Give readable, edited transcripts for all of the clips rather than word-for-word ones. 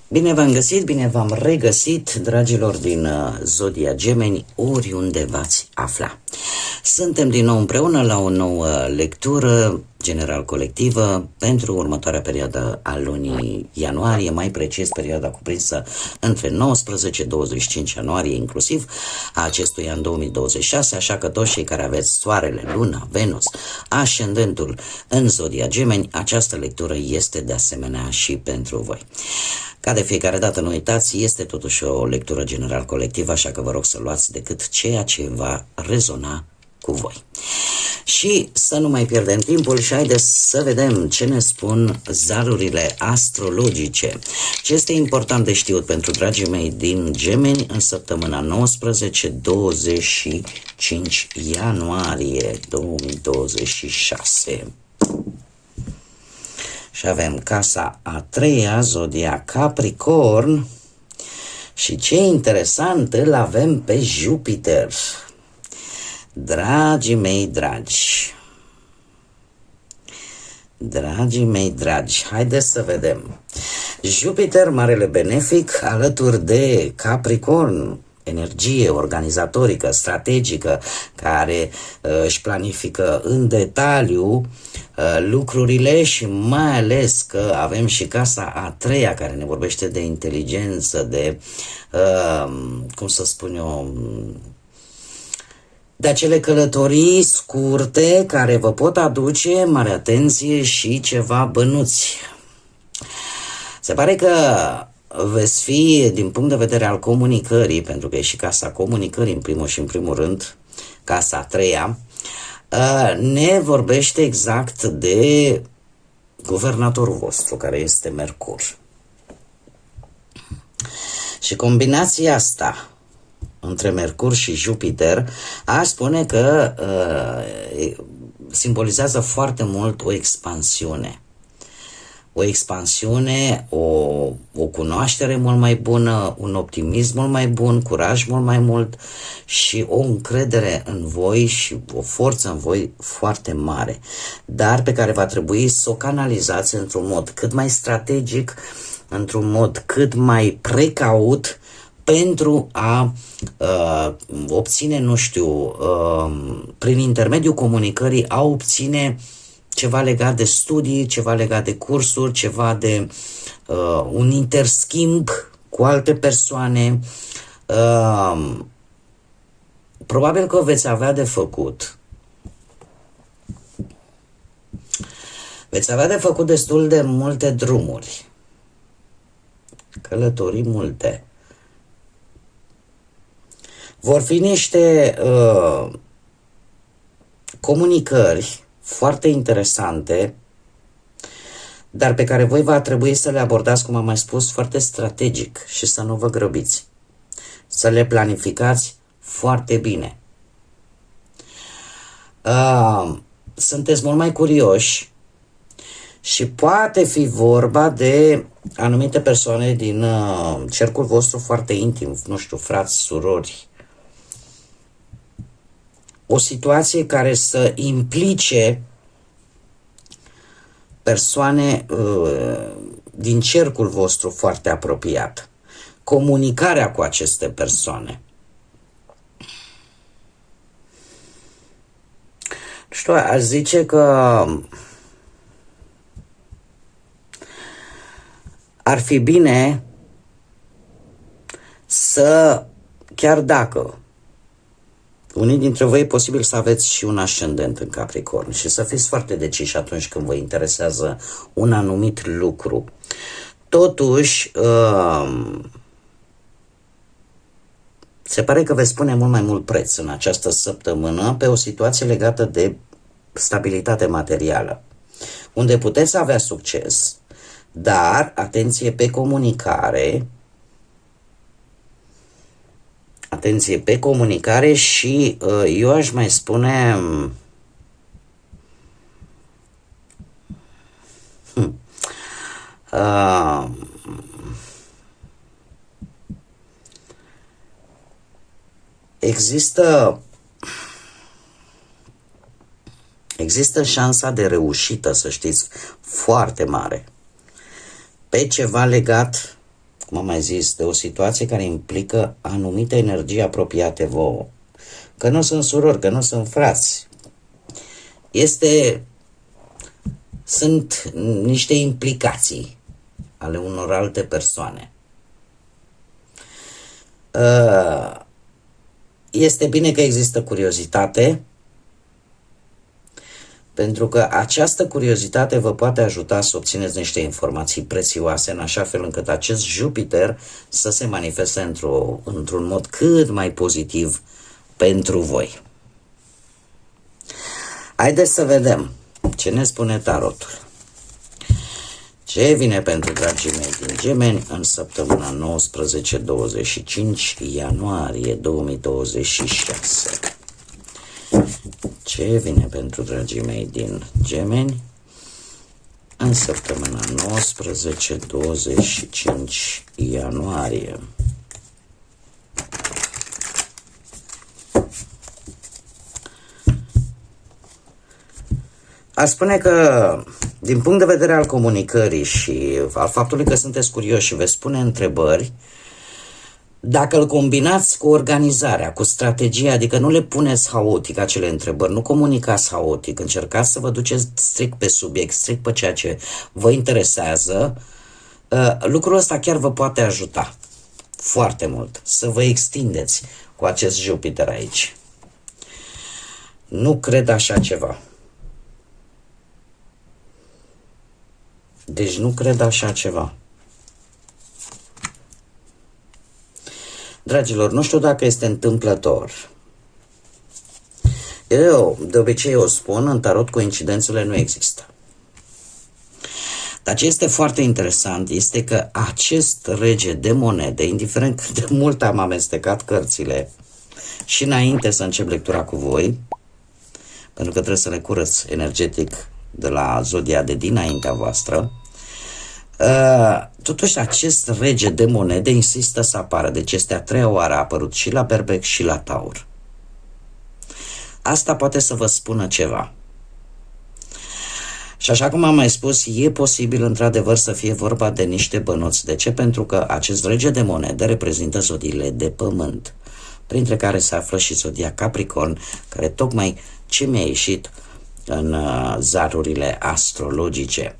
Bine v-am găsit, bine v-am regăsit, dragilor din Zodia Gemeni, oriunde v-ați afla. Suntem din nou împreună la o nouă lectură general colectivă pentru următoarea perioadă a lunii ianuarie, mai precis perioada cuprinsă între 19-25 ianuarie inclusiv a acestui an 2026, așa că toți cei care aveți soarele, luna, Venus, ascendentul în Zodia Gemeni, această lectură este de asemenea și pentru voi. Ca de fiecare dată, nu uitați, este totuși o lectură general colectivă, așa că vă rog să luați decât ceea ce va rezona cu voi. Și să nu mai pierdem timpul și haideți să vedem ce ne spun zarurile astrologice. Ce este important de știut pentru dragii mei din Gemeni în săptămâna 19-25 ianuarie 2026. Și avem casa a treia, Zodia Capricorn, și ce interesant, îl avem pe Jupiter. Dragii mei dragi, haideți să vedem. Jupiter, marele benefic, alături de Capricorn, energie organizatorică, strategică, care își planifică în detaliu lucrurile și mai ales că avem și casa a treia care ne vorbește de inteligență, de, cum să spun eu, de acele călătorii scurte care vă pot aduce, mare atenție, și ceva bănuți. Se pare că veți fi, din punct de vedere al comunicării, pentru că e și casa comunicării în primul și în primul rând, casa a treia, ne vorbește exact de guvernatorul vostru, care este Mercur. Și combinația asta între Mercur și Jupiter aș spune că simbolizează foarte mult o expansiune. O expansiune, o cunoaștere mult mai bună, un optimism mult mai bun, curaj mult mai mult și o încredere în voi și o forță în voi foarte mare, dar pe care va trebui să o canalizați într-un mod cât mai strategic, într-un mod cât mai precaut, pentru a obține, nu știu, prin intermediul comunicării, a obține ceva legat de studii, ceva legat de cursuri, ceva de un interschimb cu alte persoane. Probabil că veți avea de făcut. Veți avea de făcut destul de multe drumuri. Călătorii multe. Vor fi niște comunicări foarte interesante, dar pe care voi va trebui să le abordați, cum am mai spus, foarte strategic și să nu vă grăbiți. Să le planificați foarte bine. Sunteți mult mai curioși și poate fi vorba de anumite persoane din cercul vostru foarte intim, nu știu, frați, surori. O situație care să implice persoane din cercul vostru foarte apropiat. Comunicarea cu aceste persoane. Nu știu, aș zice că ar fi bine să, chiar dacă unii dintre voi e posibil să aveți și un ascendent în Capricorn și să fiți foarte deciși atunci când vă interesează un anumit lucru. Totuși, se pare că veți pune mult mai mult preț în această săptămână pe o situație legată de stabilitate materială, unde puteți avea succes, dar atenție pe comunicare, și eu aș mai spune Uh, există șansa de reușită, să știți, foarte mare pe ceva legat, cum am mai zis, de o situație care implică anumite energii apropiate vouă. Că nu sunt surori, că nu sunt frați. Sunt niște implicații ale unor alte persoane. Este bine că există curiozitate, pentru că această curiozitate vă poate ajuta să obțineți niște informații prețioase, în așa fel încât acest Jupiter să se manifeste într-un mod cât mai pozitiv pentru voi. Haideți să vedem ce ne spune tarotul. Ce vine pentru dragii mei din Gemeni în săptămâna 19-25 ianuarie 2026? Ce vine pentru dragii mei din Gemeni în săptămâna 19-25 ianuarie? Aș spune că, din punct de vedere al comunicării și al faptului că sunteți curioși și veți pune întrebări, dacă îl combinați cu organizarea, cu strategia, adică nu le puneți haotic acele întrebări, nu comunicați haotic, încercați să vă duceți strict pe subiect, strict pe ceea ce vă interesează, lucrul ăsta chiar vă poate ajuta foarte mult să vă extindeți cu acest Jupiter aici. Nu cred așa ceva. Deci nu cred așa ceva. Dragilor, nu știu dacă este întâmplător. Eu, de obicei, o spun, în tarot coincidențele nu există. Dar ce este foarte interesant este că acest rege de monede, indiferent cât de mult am amestecat cărțile și înainte să încep lectura cu voi, pentru că trebuie să le curăț energetic de la zodia de dinaintea voastră, totuși acest rege de monede insistă să apară. Deci este a treia oară a apărut și la Berbec și la Taur. Asta poate să vă spună ceva. Și așa cum am mai spus, e posibil într-adevăr să fie vorba de niște bănuți. De ce? Pentru că acest rege de monede reprezintă zodiile de pământ, printre care se află și zodia Capricorn, care tocmai ce mi-a ieșit în zarurile astrologice.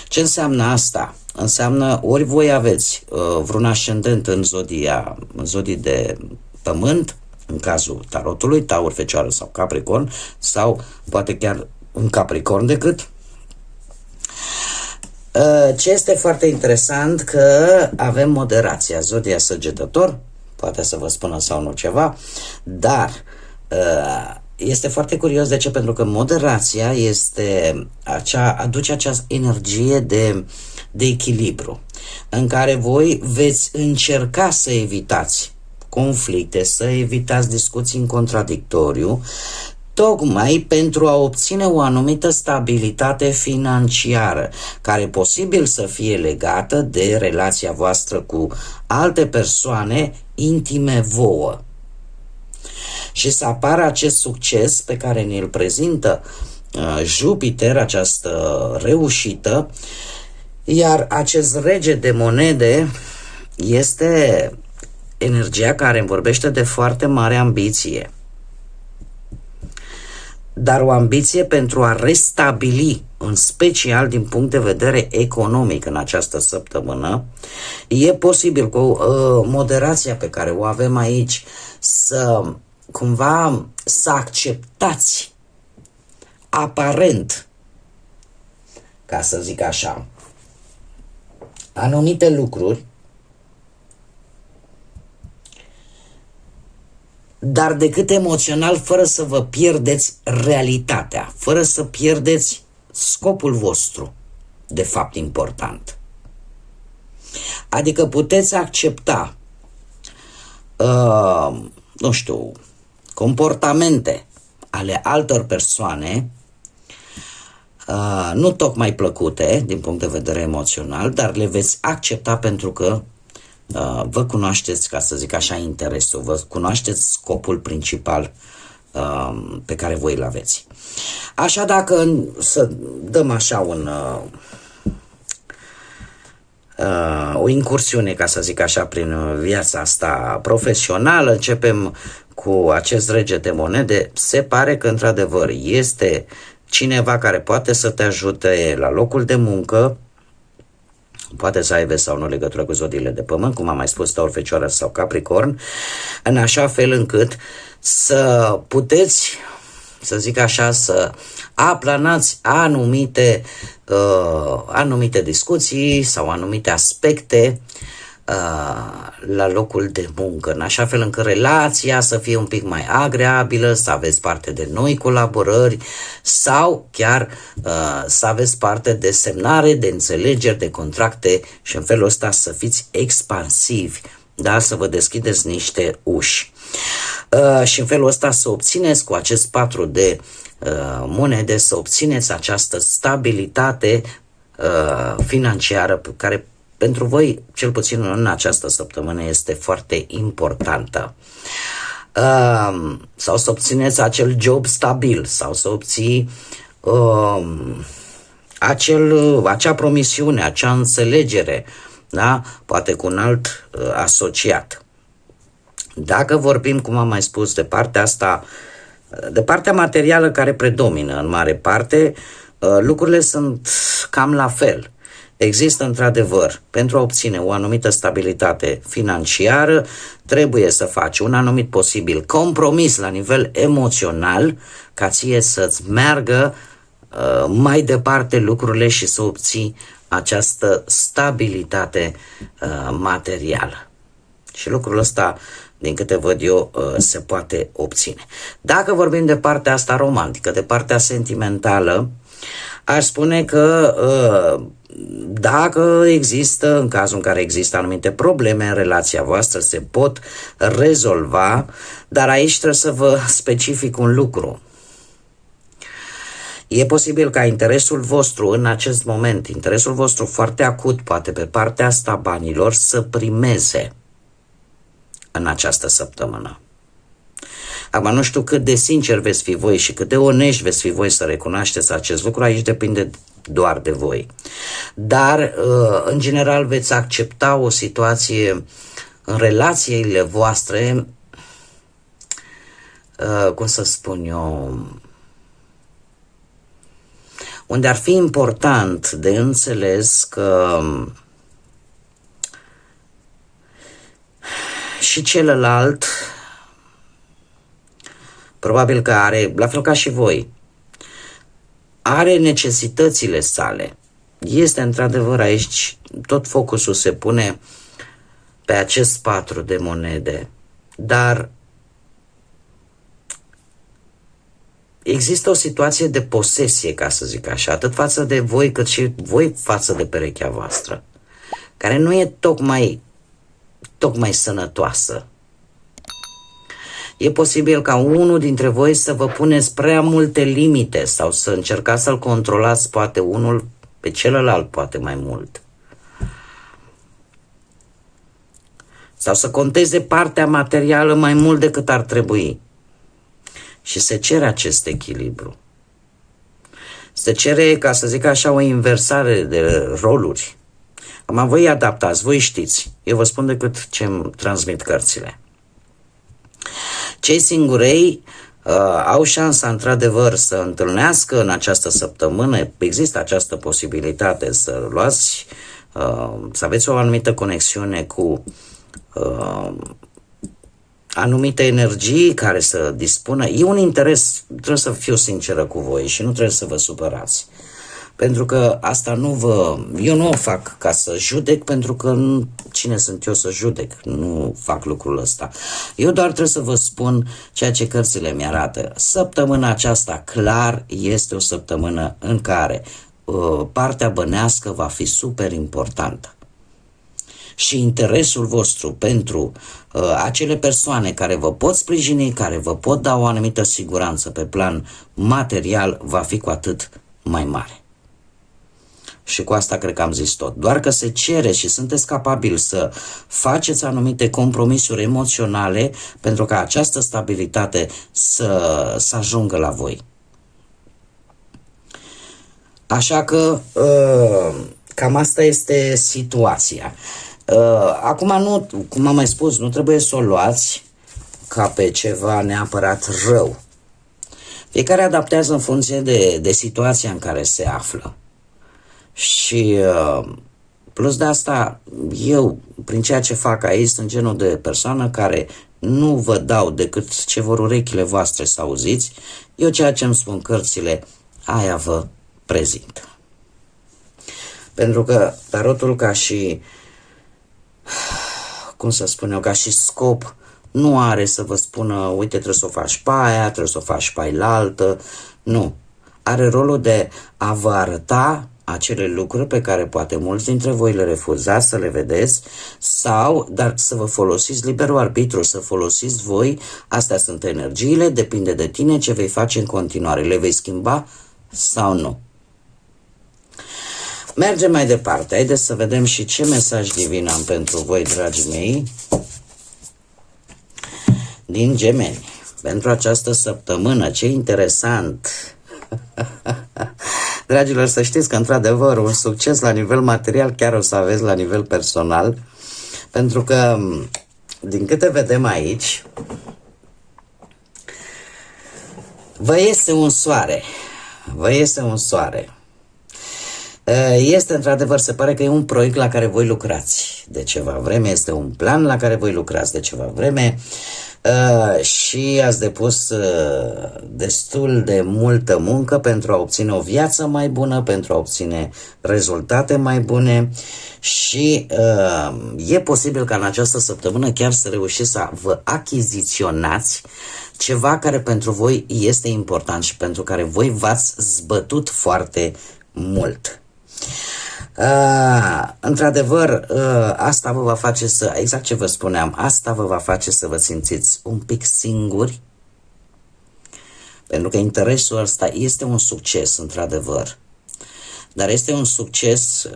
Ce înseamnă asta? Înseamnă ori voi aveți vreun ascendent în zodii de pământ, în cazul tarotului, Taur, Fecioară sau Capricorn, sau poate chiar un Capricorn decât. Ce este foarte interesant că avem moderația, zodia Săgetător, poate să vă spună sau nu ceva, dar este foarte curios. De ce? Pentru că moderația aduce această energie de echilibru, în care voi veți încerca să evitați conflicte, să evitați discuții în contradictoriu, tocmai pentru a obține o anumită stabilitate financiară, care e posibil să fie legată de relația voastră cu alte persoane intime vouă. Și să apară acest succes pe care ne-l prezintă Jupiter, această reușită, iar acest rege de monede este energia care îmi vorbește de foarte mare ambiție. Dar o ambiție pentru a restabili, în special din punct de vedere economic în această săptămână. E posibil cu moderația pe care o avem aici să cumva să acceptați aparent, ca să zic așa, anumite lucruri, dar decât emoțional, fără să vă pierdeți realitatea, fără să pierdeți scopul vostru, de fapt important. Adică puteți accepta, nu știu, comportamente ale altor persoane nu tocmai plăcute din punct de vedere emoțional, dar le veți accepta pentru că vă cunoașteți, ca să zic așa, interesul, vă cunoașteți scopul principal pe care voi îl aveți. Așa, dacă să dăm așa o incursiune, ca să zic așa, prin viața asta profesională, începem cu acest rege de monede. Se pare că într-adevăr este cineva care poate să te ajute la locul de muncă, poate să aibă sau nu legătură cu zodiile de pământ, cum am mai spus, Taur, Fecioară sau Capricorn, în așa fel încât să puteți, să zic așa, să aplanați anumite discuții sau anumite aspecte la locul de muncă, în așa fel încât relația să fie un pic mai agreabilă, să aveți parte de noi colaborări sau chiar să aveți parte de semnare, de înțelegeri, de contracte și în felul ăsta să fiți expansivi, da? Să vă deschideți niște uși. Și în felul ăsta să obțineți cu acest 4 de monede, să obțineți această stabilitate financiară care pentru voi, cel puțin în această săptămână, este foarte importantă. Sau să obțineți acel job stabil, sau să obții acea promisiune, acea înțelegere, da? Poate cu un alt asociat. Dacă vorbim, cum am mai spus, de partea asta, de partea materială care predomină în mare parte, lucrurile sunt cam la fel. Există într-adevăr, pentru a obține o anumită stabilitate financiară, trebuie să faci un anumit posibil compromis la nivel emoțional ca ție să-ți meargă mai departe lucrurile și să obții această stabilitate materială. Și lucrul ăsta, din câte văd eu, se poate obține. Dacă vorbim de partea asta romantică, de partea sentimentală, aș spune că dacă există, în cazul în care există anumite probleme în relația voastră, se pot rezolva, dar aici trebuie să vă specific un lucru. E posibil ca interesul vostru în acest moment, interesul vostru foarte acut, poate pe partea asta banilor, să primeze în această săptămână. Acum nu știu cât de sincer veți fi voi și cât de onești veți fi voi să recunoașteți acest lucru, aici depinde doar de voi. Dar, în general, veți accepta o situație în relațiile voastre, cum să spun eu, unde ar fi important de înțeles că și celălalt probabil că are, la fel ca și voi, are necesitățile sale. Este într-adevăr aici, tot focusul se pune pe acest 4 de monede, dar există o situație de posesie, ca să zic așa, atât față de voi cât și voi față de perechea voastră, care nu e tocmai sănătoasă. E posibil ca unul dintre voi să vă puneți prea multe limite sau să încercați să-l controlați poate unul pe celălalt poate mai mult. Sau să conteze partea materială mai mult decât ar trebui. Și se cere acest echilibru. Se cere, ca să zic așa, o inversare de roluri. Acum voi adaptați, voi știți. Eu vă spun decât ce îmi transmit cărțile. Cei singurei au șansa într-adevăr să întâlnească în această săptămână, există această posibilitate să luați, să aveți o anumită conexiune cu anumite energii care să dispună. E un interes, trebuie să fiu sinceră cu voi și nu trebuie să vă supărați. Pentru că asta eu nu o fac ca să judec, pentru că cine sunt eu să judec? Nu fac lucrul ăsta. Eu doar trebuie să vă spun ceea ce cărțile mi-arată. Săptămâna aceasta clar este o săptămână în care partea bănească va fi super importantă. Și interesul vostru pentru acele persoane care vă pot sprijini, care vă pot da o anumită siguranță pe plan material, va fi cu atât mai mare. Și cu asta cred că am zis tot. Doar că se cere și sunteți capabili să faceți anumite compromisuri emoționale pentru ca această stabilitate să ajungă la voi. Așa că cam asta este situația. Acum, nu, cum am mai spus, nu trebuie să o luați ca pe ceva neapărat rău. Fiecare adaptează în funcție de situația în care se află. Și plus de asta, eu, prin ceea ce fac aici, sunt genul de persoană care nu vă dau decât ce vor urechile voastre să auziți. Eu ceea ce îmi spun cărțile, aia vă prezint. Pentru că tarotul ca și, cum să spun eu, ca și scop, nu are să vă spună, uite, trebuie să o faci pe aia, trebuie să o faci pe ailaltă. Nu. Are rolul de a vă arăta acele lucruri pe care poate mulți dintre voi le refuzați să le vedeți sau, dar să vă folosiți liberul arbitru, să folosiți voi, astea sunt energiile, depinde de tine ce vei face în continuare, le vei schimba sau nu. Mergem mai departe, haideți să vedem și ce mesaj divin am pentru voi, dragii mei, din Gemeni. Pentru această săptămână, ce interesant! Dragilor, să știți că, într-adevăr, un succes la nivel material chiar o să aveți la nivel personal, pentru că, din câte vedem aici, vă iese un soare. Vă iese un soare. Este, într-adevăr, se pare că e un proiect la care voi lucrați de ceva vreme, este un plan la care voi lucrați de ceva vreme și ați depus destul de multă muncă pentru a obține o viață mai bună, pentru a obține rezultate mai bune și e posibil ca în această săptămână chiar să reușiți să vă achiziționați ceva care pentru voi este important și pentru care voi v-ați zbătut foarte mult. Într-adevăr, asta vă va face să, exact ce vă spuneam, asta vă va face să vă simțiți un pic singuri, pentru că interesul ăsta este un succes, într-adevăr, dar este un succes,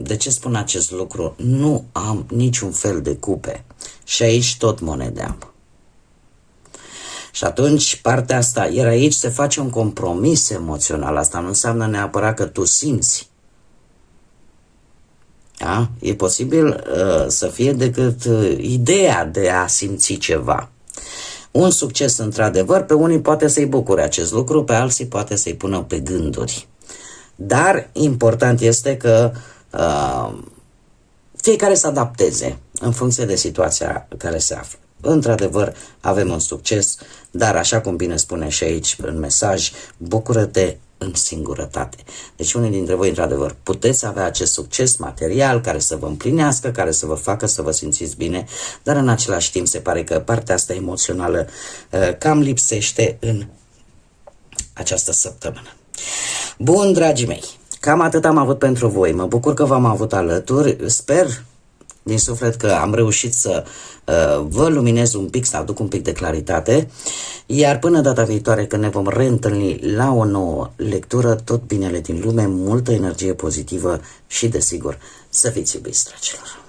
de ce spun acest lucru? Nu am niciun fel de cupe și aici tot monede am. Și atunci partea asta, iar aici se face un compromis emoțional, asta nu înseamnă neapărat că tu simți. Da? E posibil să fie decât ideea de a simți ceva. Un succes, într-adevăr, pe unii poate să-i bucure acest lucru, pe alții poate să-i pună pe gânduri. Dar important este că fiecare să adapteze în funcție de situația care se află. Într-adevăr, avem un succes, dar așa cum bine spune și aici în mesaj, bucură-te în singurătate. Deci unii dintre voi, într-adevăr, puteți avea acest succes material care să vă împlinească, care să vă facă să vă simțiți bine, dar în același timp se pare că partea asta emoțională cam lipsește în această săptămână. Bun, dragii mei, cam atât am avut pentru voi. Mă bucur că v-am avut alături. Sper din suflet că am reușit să vă luminez un pic, să aduc un pic de claritate, iar până data viitoare când ne vom reîntâlni la o nouă lectură, tot binele din lume, multă energie pozitivă și, desigur, să fiți iubiți, dragilor!